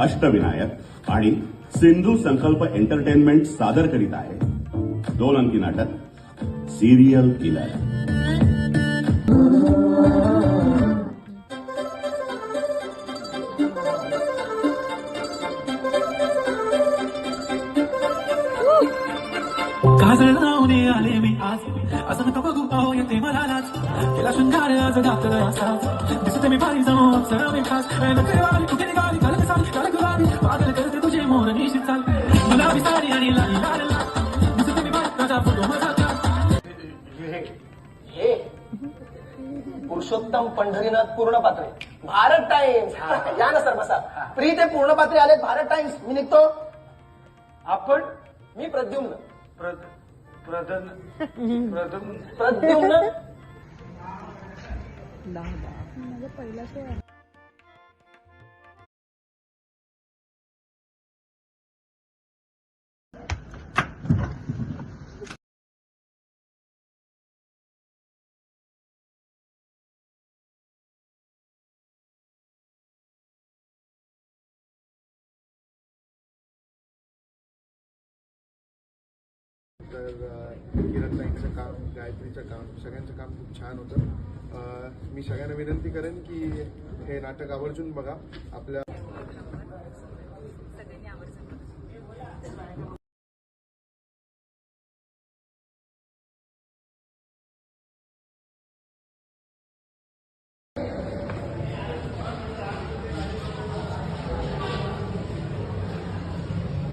अष्टविनायक आणि सिंधू संकल्प एंटरटेनमेंट सादर करीत आहे 2 अंकी नाटक सिरियल किलर। काजळ लावणे आले मी आज असं नको बघू पाहू येते मला लाज केला शृंगार आज घातल असा दिसते मी बारी जाऊ सरळ मी खास नकरवाली कुठे निघाली काल साली काल गुलाबी पागल करते तुझे मोर निश्चित चाल गुलाबी साडी आणि लाली लाल लाल दिसते मी बारीचा फोटो माझा हे पुरुषोत्तम पंढरीनाथ पूर्णपात्रे भारत टाइम्स या ना सर बसा प्री ते पूर्णपात्रे आले भारत टाइम्स मी निघतो आपण मी प्रद्युम्न प्रद्युम्न तर किरण ताईंचं काम, गायत्रीचं काम, सगळ्यांचं काम खूप छान होतं। मी सगळ्यांना विनंती करेन की हे नाटक आवर्जून बघा। आपल्या